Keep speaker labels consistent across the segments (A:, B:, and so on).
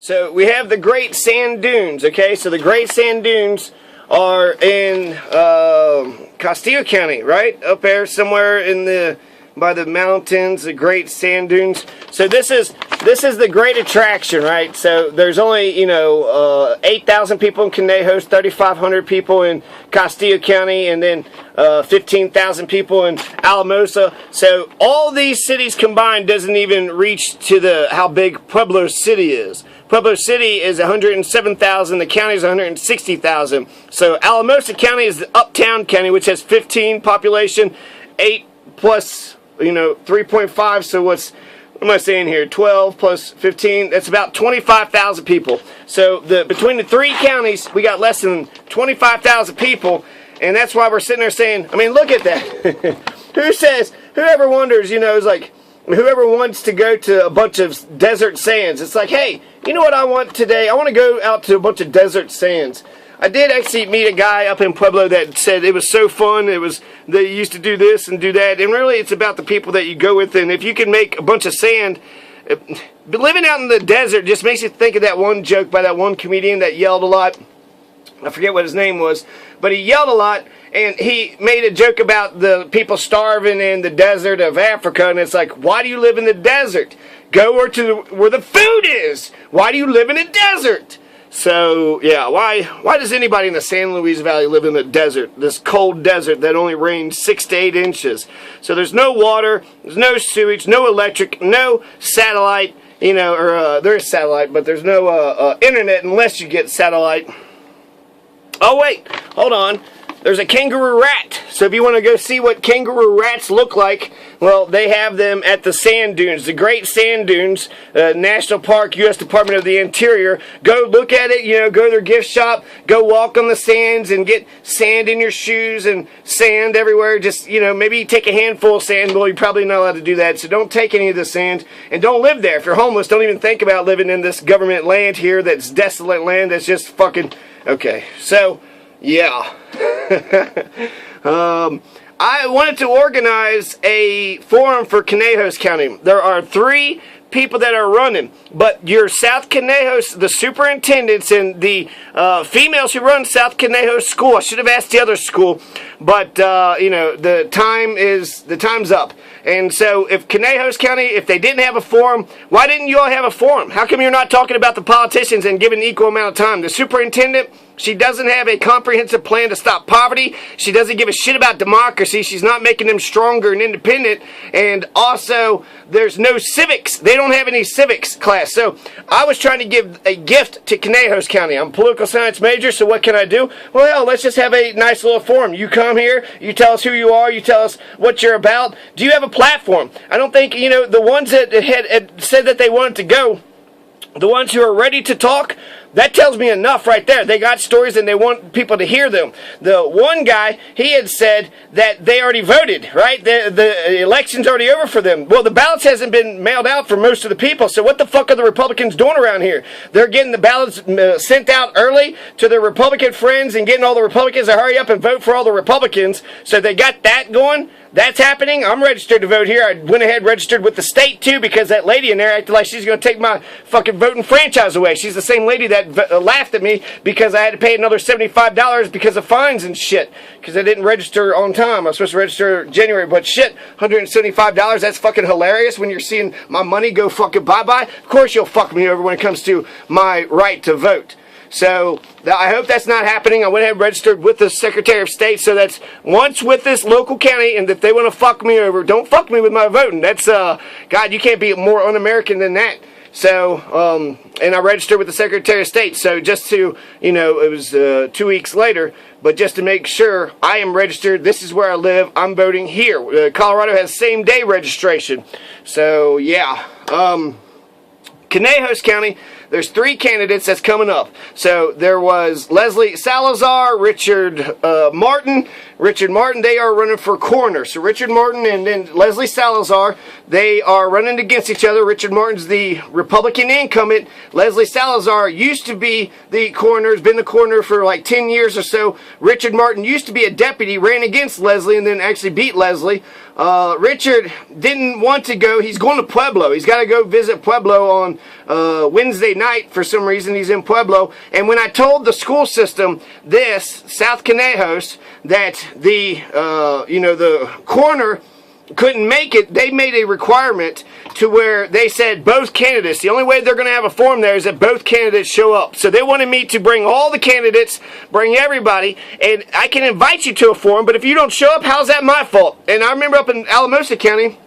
A: So we have the Great Sand Dunes, okay? So the Great Sand Dunes are in Castillo County, right? Up there somewhere in by the mountains, the Great Sand Dunes. So this is the great attraction, right? So there's only, 8,000 people in Conejos, 3,500 people in Castillo County, and then 15,000 people in Alamosa. So all these cities combined doesn't even reach to how big Pueblo City is. Pueblo City is 107,000. The county is 160,000. So Alamosa County is the uptown county, which has 15 population, 8 plus 3.5. So what am I saying here? 12 plus 15. That's about 25,000 people. So between the three counties, we got less than 25,000 people, and that's why we're sitting there saying, I mean, look at that. Whoever wonders, is like, whoever wants to go to a bunch of desert sands, it's like, hey, you know what I want today? I want to go out to a bunch of desert sands. I did actually meet a guy up in Pueblo that said it was so fun. They used to do this and do that. And really, it's about the people that you go with. And if you can make a bunch of sand, living out in the desert just makes you think of that one joke by that one comedian that yelled a lot. I forget what his name was, but he yelled a lot. And he made a joke about the people starving in the desert of Africa. And it's like, why do you live in the desert? Go where the food is. Why do you live in a desert? So, yeah, why does anybody in the San Luis Valley live in the desert, this cold desert that only rains 6 to 8 inches? So there's no water, there's no sewage, no electric, no satellite, there is satellite, but there's no internet unless you get satellite. Oh, wait, hold on. There's a kangaroo rat. So if you want to go see what kangaroo rats look like, well, they have them at the sand dunes, the Great Sand Dunes, National Park, U.S. Department of the Interior. Go look at it, go to their gift shop, go walk on the sands and get sand in your shoes and sand everywhere. Just, maybe take a handful of sand. Well, you're probably not allowed to do that, so don't take any of the sand and don't live there. If you're homeless, don't even think about living in this government land here that's desolate land that's just fucking... Okay, so... yeah. I wanted to organize a forum for Conejos County. There are 3 people that are running, but your South Conejos, the superintendents and the females who run South Conejos School, I should have asked the other school, but the time's up. And so if Conejos County, if they didn't have a forum, why didn't you all have a forum? How come you're not talking about the politicians and giving equal amount of time? The superintendent, she doesn't have a comprehensive plan to stop poverty. She doesn't give a shit about democracy. She's not making them stronger and independent. And also, there's no civics. They don't have any civics class. So I was trying to give a gift to Conejos County. I'm a political science major, so what can I do? Well, hell, let's just have a nice little forum. You come here, you tell us who you are, you tell us what you're about. Do you have a platform? I don't think, the ones that had said that they wanted to go, the ones who are ready to talk, that tells me enough right there. They got stories and they want people to hear them. The one guy, he had said that they already voted, right? The election's already over for them. Well, the ballots hasn't been mailed out for most of the people, so what the fuck are the Republicans doing around here? They're getting the ballots sent out early to their Republican friends and getting all the Republicans to hurry up and vote for all the Republicans. So they got that going. That's happening. I'm registered to vote here. I went ahead and registered with the state, too, because that lady in there acted like she's going to take my fucking voting franchise away. She's the same lady that laughed at me because I had to pay another $75 because of fines and shit, because I didn't register on time. I was supposed to register January, but shit, $175, that's fucking hilarious when you're seeing my money go fucking bye-bye. Of course you'll fuck me over when it comes to my right to vote. So, I hope that's not happening. I went ahead and registered with the Secretary of State, so that's once with this local county, and if they want to fuck me over, don't fuck me with my voting. That's, God, you can't be more un-American than that. So, and I registered with the Secretary of State, so just to, it was 2 weeks later, but just to make sure I am registered, this is where I live, I'm voting here. Colorado has same-day registration. So, yeah. Conejos County, there's 3 candidates that's coming up. So there was Leslie Salazar, Richard Martin, Richard Martin, they are running for coroner. So Richard Martin and then Leslie Salazar, they are running against each other. Richard Martin's the Republican incumbent. Leslie Salazar used to be the coroner, has been the coroner for like 10 years or so. Richard Martin used to be a deputy, ran against Leslie and then actually beat Leslie. Richard didn't want to go. He's going to Pueblo. He's got to go visit Pueblo on Wednesday night. For some reason, he's in Pueblo. And when I told the school system this, South Conejos, that the coroner couldn't make it, they made a requirement to where they said both candidates, the only way they're going to have a forum there is that both candidates show up. So they wanted me to bring all the candidates, bring everybody, and I can invite you to a forum, but if you don't show up, how's that my fault? And I remember up in Alamosa County,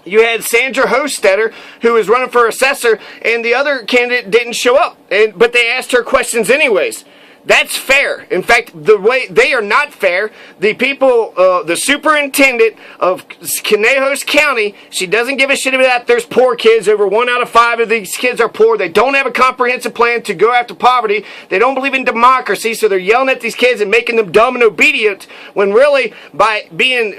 A: you had Sandra Hostetter, who was running for assessor, and the other candidate didn't show up, but they asked her questions anyways. That's fair. In fact, the way they are not fair, the people, the superintendent of Conejos County, she doesn't give a shit about that. There's poor kids. Over 1 out of 5 of these kids are poor. They don't have a comprehensive plan to go after poverty. They don't believe in democracy, so they're yelling at these kids and making them dumb and obedient, when really, by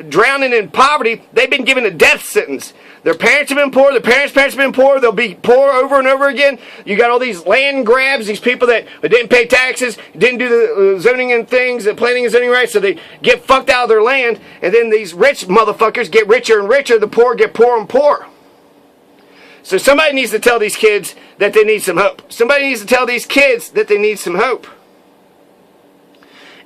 A: drowning in poverty, they've been given a death sentence. Their parents have been poor. Their parents' parents have been poor. They'll be poor over and over again. You got all these land grabs, these people that didn't pay taxes, didn't do the zoning and things, the planning and zoning rights, so they get fucked out of their land. And then these rich motherfuckers get richer and richer. The poor get poorer and poorer. So somebody needs to tell these kids that they need some hope. Somebody needs to tell these kids that they need some hope.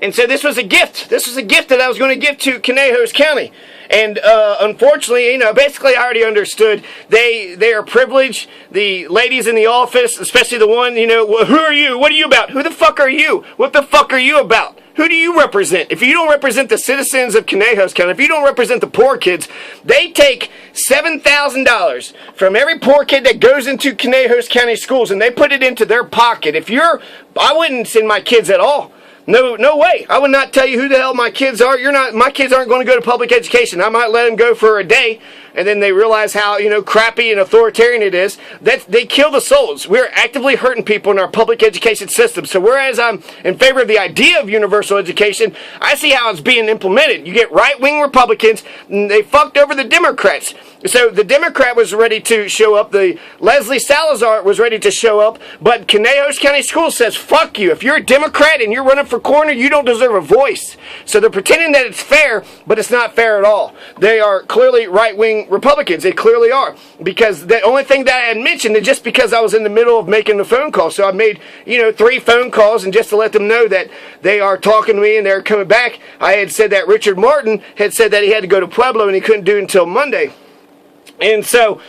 A: And so this was a gift. This was a gift that I was going to give to Conejos County. And unfortunately, basically I already understood. They are privileged. The ladies in the office, especially the one, well, who are you? What are you about? Who the fuck are you? What the fuck are you about? Who do you represent? If you don't represent the citizens of Conejos County, if you don't represent the poor kids, they take $7,000 from every poor kid that goes into Conejos County schools and they put it into their pocket. I wouldn't send my kids at all. No way. I would not tell you who the hell my kids are. My kids aren't going to go to public education. I might let them go for a day, and then they realize how, crappy and authoritarian it is. They kill the souls. We're actively hurting people in our public education system. So whereas I'm in favor of the idea of universal education, I see how it's being implemented. You get right-wing Republicans, and they fucked over the Democrats. So the Democrat was ready to show up. The Leslie Salazar was ready to show up. But Conejos County Schools says, fuck you. If you're a Democrat and you're running for coroner, you don't deserve a voice. So they're pretending that it's fair, but it's not fair at all. They are clearly right-wing Republicans. They clearly are. Because the only thing that I had mentioned is just because I was in the middle of making the phone call. So I made, 3 phone calls, and just to let them know that they are talking to me and they're coming back, I had said that Richard Martin had said that he had to go to Pueblo and he couldn't do it until Monday. And so,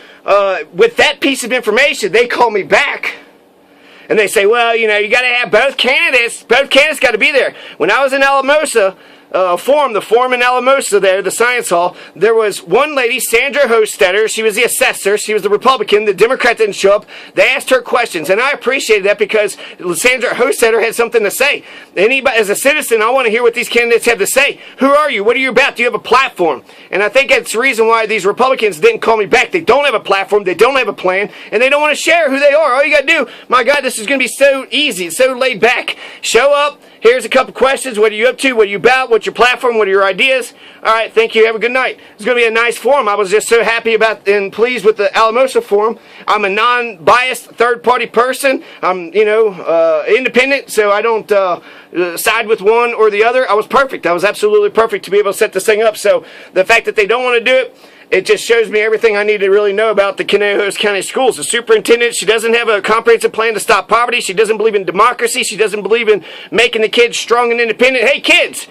A: with that piece of information, they call me back. And they say, well, you got to have both candidates. Both candidates got to be there. When I was in Alamosa, the forum in Alamosa there, the science hall, there was one lady, Sandra Hostetter. She was the assessor. She was the Republican. The Democrat didn't show up. They asked her questions, and I appreciated that because Sandra Hostetter had something to say. Anybody, as a citizen, I want to hear what these candidates have to say. Who are you? What are you about? Do you have a platform? And I think that's the reason why these Republicans didn't call me back. They don't have a platform. They don't have a plan, and they don't want to share who they are. All you got to do, my God, this is going to be so easy, so laid back. Show up. Here's a couple questions. What are you up to? What are you about? What's your platform? What are your ideas? All right, thank you. Have a good night. It's going to be a nice forum. I was just so happy about and pleased with the Alamosa forum. I'm a non-biased third-party person. I'm, independent, so I don't side with one or the other. I was perfect. I was absolutely perfect to be able to set this thing up. So the fact that they don't want to do it, it just shows me everything I need to really know about the Conejos County Schools. The superintendent, she doesn't have a comprehensive plan to stop poverty. She doesn't believe in democracy. She doesn't believe in making the kids strong and independent. Hey, kids,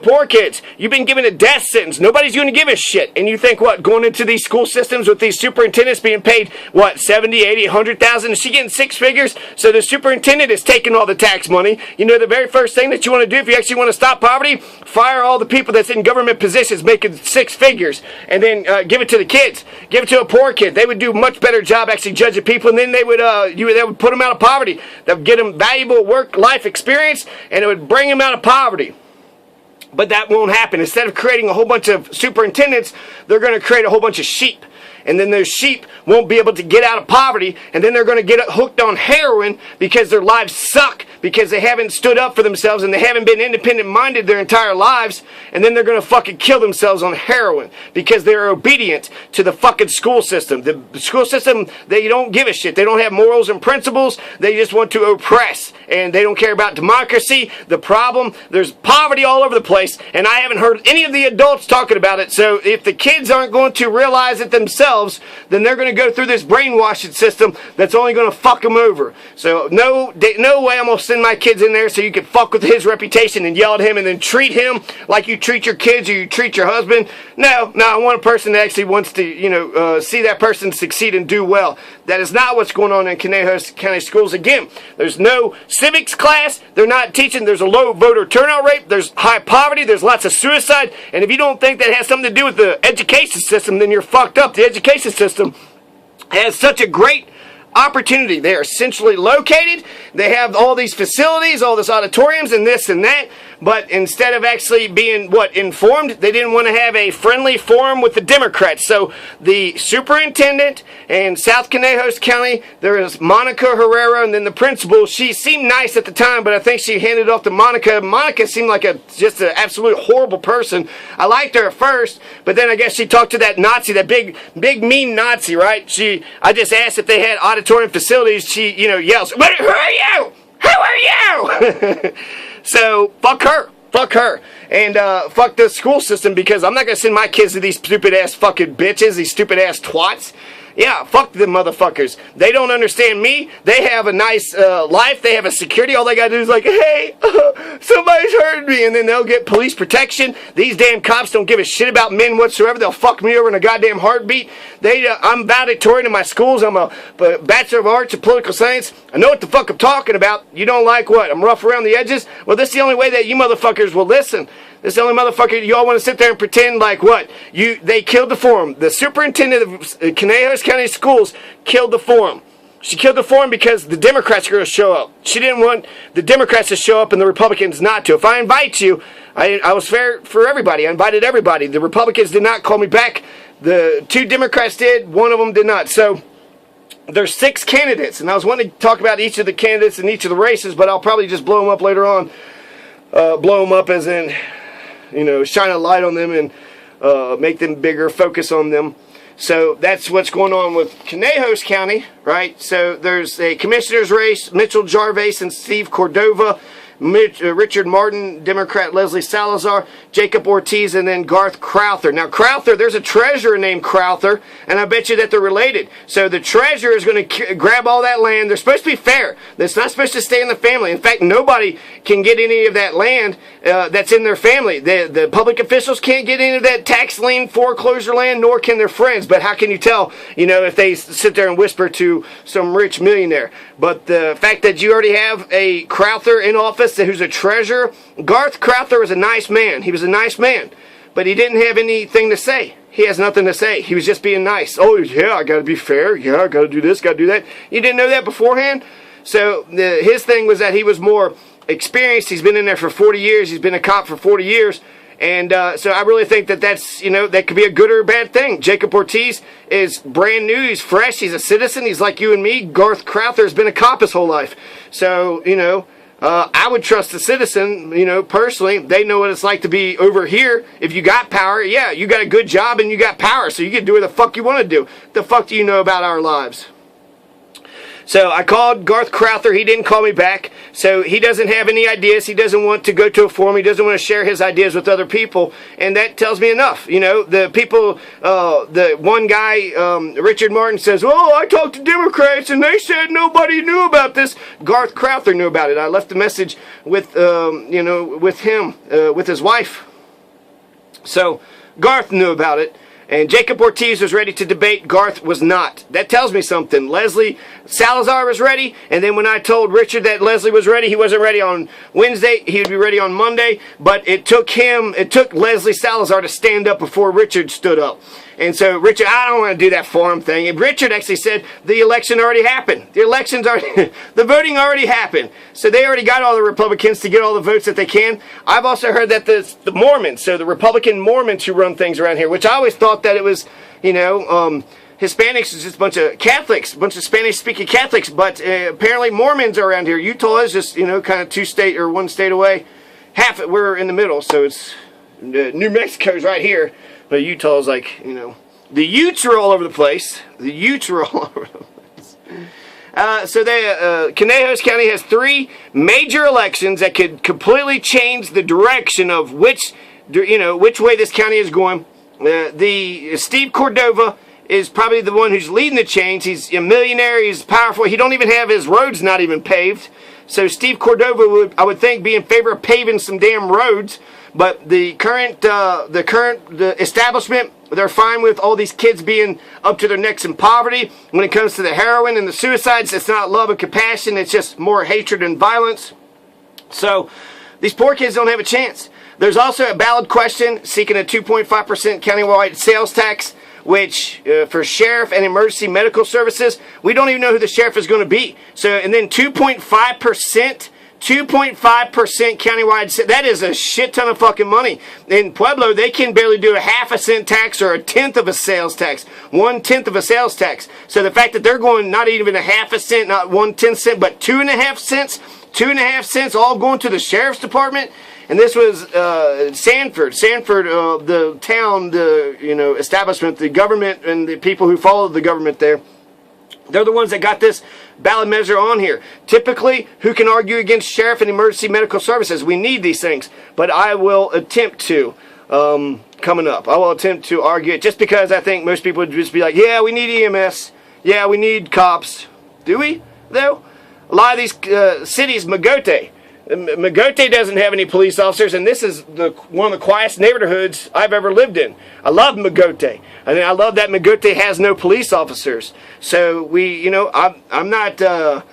A: poor kids, you've been given a death sentence. Nobody's going to give a shit. And you think, what, going into these school systems with these superintendents being paid, what, 70, 80, 100,000? Is she getting 6 figures? So the superintendent is taking all the tax money. The very first thing that you want to do if you actually want to stop poverty, fire all the people that's in government positions making 6 figures. And then give it to the kids. Give it to a poor kid. They would do a much better job actually judging people, and then they would put them out of poverty. They would get them valuable work-life experience, and it would bring them out of poverty. But that won't happen. Instead of creating a whole bunch of superintendents, they're going to create a whole bunch of sheep. And then those sheep won't be able to get out of poverty, and then they're going to get hooked on heroin because their lives suck because they haven't stood up for themselves and they haven't been independent-minded their entire lives, and then they're going to fucking kill themselves on heroin because they're obedient to the fucking school system. The school system, they don't give a shit. They don't have morals and principles. They just want to oppress, and they don't care about democracy. The problem, there's poverty all over the place, and I haven't heard any of the adults talking about it. So if the kids aren't going to realize it themselves, then they're going to go through this brainwashing system that's only going to fuck them over. So no way I'm going to send my kids in there so you can fuck with his reputation and yell at him and then treat him like you treat your kids or you treat your husband. No, I want a person that actually wants to, see that person succeed and do well. That is not what's going on in Conejos County schools. Again, there's no civics class. They're not teaching. There's a low voter turnout rate. There's high poverty. There's lots of suicide. And if you don't think that has something to do with the education system, then you're fucked up. The education system has such a great opportunity. They are centrally located. They have all these facilities, all these auditoriums and this and that. But instead of actually being, informed, they didn't want to have a friendly forum with the Democrats. So the superintendent in South Conejos County, there is Monica Herrera, and then the principal. She seemed nice at the time, but I think she handed off to Monica. Monica seemed like just an absolute horrible person. I liked her at first, but then I guess she talked to that Nazi, that big mean Nazi, right? I just asked if they had auditorium facilities. She, yells, "Who are you? Who are you?" So, fuck her, and fuck the school system, because I'm not going to send my kids to these stupid-ass fucking bitches, these stupid-ass twats. Yeah, fuck them motherfuckers. They don't understand me. They have a nice life. They have a security. All they got to do is like, hey, somebody's hurting me. And then they'll get police protection. These damn cops don't give a shit about men whatsoever. They'll fuck me over in a goddamn heartbeat. I'm valedictorian in my schools. I'm a Bachelor of Arts in Political Science. I know what the fuck I'm talking about. You don't like what? I'm rough around the edges? Well, this is the only way that you motherfuckers will listen. This is the only motherfucker, you all want to sit there and pretend like what? They killed the forum. The superintendent of Conejos County Schools killed the forum. She killed the forum because the Democrats are going to show up. She didn't want the Democrats to show up and the Republicans not to. If I invite you, I was fair for everybody. I invited everybody. The Republicans did not call me back. The 2 Democrats did. 1 of them did not. So there's 6 candidates, and I was wanting to talk about each of the candidates in each of the races, but I'll probably just blow them up later on. Blow them up as in, shine a light on them and make them bigger, focus on them. So that's what's going on with Conejos County, right? So there's a commissioner's race, Mitchell Jarvis and Steve Cordova, Richard Martin, Democrat Leslie Salazar, Jacob Ortiz, and then Garth Crowther. Now, Crowther, there's a treasurer named Crowther, and I bet you that they're related. So the treasurer is going to grab all that land. They're supposed to be fair. It's not supposed to stay in the family. In fact, nobody can get any of that land that's in their family. The public officials can't get any of that tax lien foreclosure land, nor can their friends. But how can you tell, if they sit there and whisper to some rich millionaire? But the fact that you already have a Crowther in office who's a treasurer, Garth Crowther was a nice man. He was a nice man, but he didn't have anything to say. He has nothing to say. He was just being nice. Oh, yeah, I got to be fair. Yeah, I got to do this, got to do that. You didn't know that beforehand? So his thing was that he was more experienced. He's been in there for 40 years. He's been a cop for 40 years. And so I really think that's, that could be a good or a bad thing. Jacob Ortiz is brand new. He's fresh. He's a citizen. He's like you and me. Garth Crowther has been a cop his whole life. So, I would trust the citizen, personally. They know what it's like to be over here. If you got power, yeah, you got a good job and you got power, so you can do what the fuck you want to do. The fuck do you know about our lives? So I called Garth Crowther. He didn't call me back. So he doesn't have any ideas. He doesn't want to go to a forum. He doesn't want to share his ideas with other people. And that tells me enough. The people, the one guy, Richard Martin says, oh, I talked to Democrats and they said nobody knew about this. Garth Crowther knew about it. I left a message with, with him, with his wife. So Garth knew about it. And Jacob Ortiz was ready to debate. Garth was not. That tells me something. Leslie Salazar was ready. And then when I told Richard that Leslie was ready, he wasn't ready on Wednesday. He would be ready on Monday. But it took Leslie Salazar to stand up before Richard stood up. And so Richard, I don't want to do that forum thing. And Richard actually said the election already happened. The voting already happened. So they already got all the Republicans to get all the votes that they can. I've also heard that the Mormons, so the Republican Mormons who run things around here, which I always thought that it was, Hispanics is just a bunch of Catholics, a bunch of Spanish-speaking Catholics, but apparently Mormons are around here. Utah is just, you know, kind of 2 state or 1 state away. Half it, we're in the middle, so it's New Mexico's right here, but Utah's like, you know, the Utes are all over the place. The Utes are all over the place. So Conejos County has 3 major elections that could completely change the direction of which way this county is going. Steve Cordova is probably the one who's leading the change. He's a millionaire. He's powerful. He don't even have his roads not even paved. So Steve Cordova would, I would think, be in favor of paving some damn roads. But the current establishment, they're fine with all these kids being up to their necks in poverty. When it comes to the heroin and the suicides, it's not love and compassion. It's just more hatred and violence. So these poor kids don't have a chance. There's also a ballot question seeking a 2.5% countywide sales tax, which for sheriff and emergency medical services, we don't even know who the sheriff is going to be. So, and then 2.5% countywide, that is a shit ton of fucking money. In Pueblo, they can barely do a half a cent tax or a tenth of a sales tax. 1/10 of a sales tax. So the fact that they're going not even a half a cent, not 1/10 cent, but 2.5 cents, 2.5 cents all going to the sheriff's department. And this was Sanford, the town, the establishment, the government, and the people who follow the government there. They're the ones that got this ballot measure on here. Typically, who can argue against sheriff and emergency medical services? We need these things, but I will attempt to coming up. I will attempt to argue it just because I think most people would just be like, yeah, we need EMS. Yeah, we need cops. Do we, though? A lot of these cities, Mogote doesn't have any police officers, and this is one of the quietest neighborhoods I've ever lived in. I love Mogote, and I love that Mogote has no police officers. So I'm not going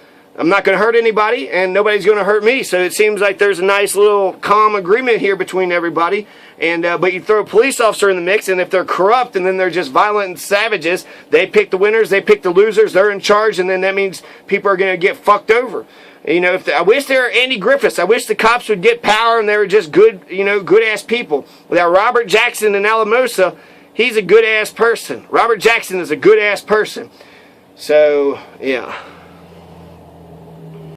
A: to hurt anybody, and nobody's going to hurt me. So it seems like there's a nice little calm agreement here between everybody. And but you throw a police officer in the mix, and if they're corrupt and then they're just violent and savages, they pick the winners, they pick the losers, they're in charge, and then that means people are going to get fucked over. I wish there were Andy Griffiths. I wish the cops would get power and they were just good, good-ass people. Without Robert Jackson in Alamosa, he's a good-ass person. Robert Jackson is a good-ass person. So, yeah.